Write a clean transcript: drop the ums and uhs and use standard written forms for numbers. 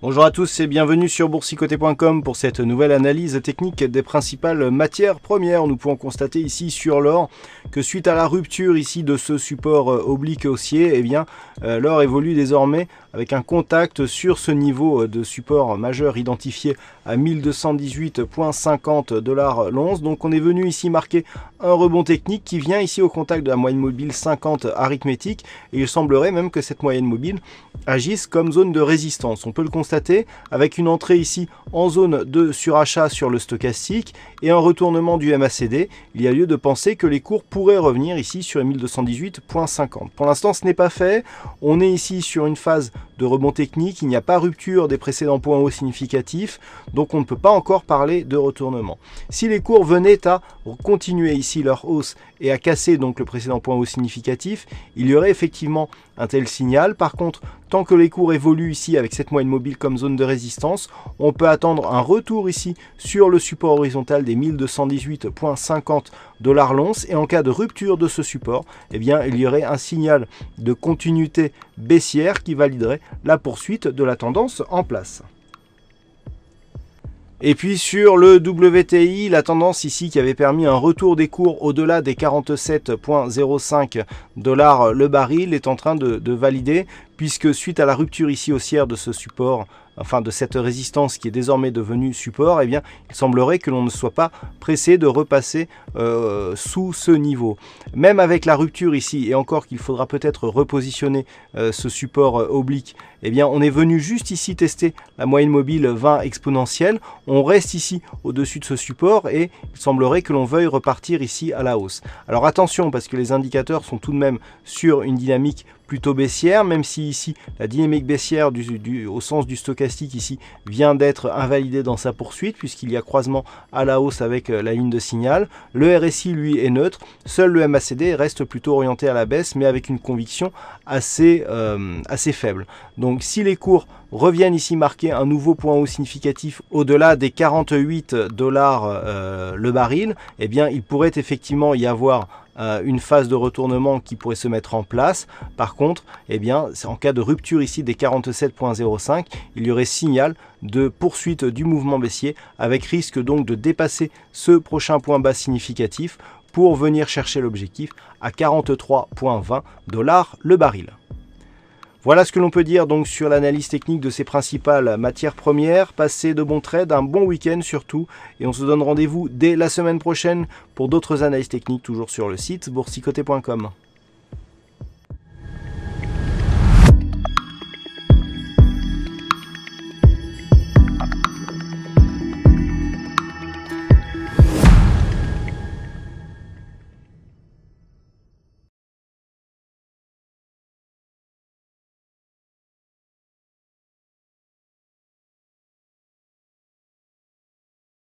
Bonjour à tous et bienvenue sur boursicoté.com pour cette nouvelle analyse technique des principales matières premières. Nous pouvons constater ici sur l'or que suite à la rupture ici de ce support oblique haussier, eh bien l'or évolue désormais avec un contact sur ce niveau de support majeur identifié à 1218,50 $ l'once. Donc on est venu ici marquer un rebond technique qui vient ici au contact de la moyenne mobile 50 arithmétique et il semblerait même que cette moyenne mobile agisse comme zone de résistance. On peut le constater avec une entrée ici en zone de surachat sur le stochastique et un retournement du MACD. Il y a lieu de penser que les cours pourraient revenir ici sur les 1218,50. Pour l'instant, ce n'est pas fait. On est ici sur une phase de rebond technique. Il n'y a pas rupture des précédents points hauts significatifs, donc on ne peut pas encore parler de retournement. Si les cours venaient à continuer ici leur hausse et à casser donc le précédent point haut significatif, il y aurait effectivement un tel signal. Par contre, tant que les cours évoluent ici avec cette moyenne mobile comme zone de résistance, on peut attendre un retour ici sur le support horizontal des 1218,50 $ l'once, et en cas de rupture de ce support, eh bien, il y aurait un signal de continuité baissière qui validerait la poursuite de la tendance en place. Et puis sur le WTI, la tendance ici qui avait permis un retour des cours au-delà des 47,05 $ le baril est en train de valider, puisque suite à la rupture ici haussière de ce support, enfin de cette résistance qui est désormais devenue support, eh bien, il semblerait que l'on ne soit pas pressé de repasser sous ce niveau. Même avec la rupture ici, et encore qu'il faudra peut-être repositionner ce support oblique, eh bien, on est venu juste ici tester la moyenne mobile 20 exponentielle. On reste ici au-dessus de ce support et il semblerait que l'on veuille repartir ici à la hausse. Alors attention, parce que les indicateurs sont tout de même sur une dynamique plutôt baissière, même si ici la dynamique baissière au sens du stochastique ici vient d'être invalidée dans sa poursuite, puisqu'il y a croisement à la hausse avec la ligne de signal. Le RSI lui est neutre, seul le MACD reste plutôt orienté à la baisse, mais avec une conviction assez faible. Donc si les cours reviennent ici marquer un nouveau point haut significatif au-delà des 48 $ le baril, eh bien il pourrait effectivement y avoir une phase de retournement qui pourrait se mettre en place. Par contre, eh bien, en cas de rupture ici des 47,05, il y aurait signal de poursuite du mouvement baissier avec risque donc de dépasser ce prochain point bas significatif pour venir chercher l'objectif à 43,20 $ le baril. Voilà ce que l'on peut dire donc sur l'analyse technique de ces principales matières premières. Passez de bons trades, un bon week-end surtout, et on se donne rendez-vous dès la semaine prochaine pour d'autres analyses techniques toujours sur le site boursicoté.com.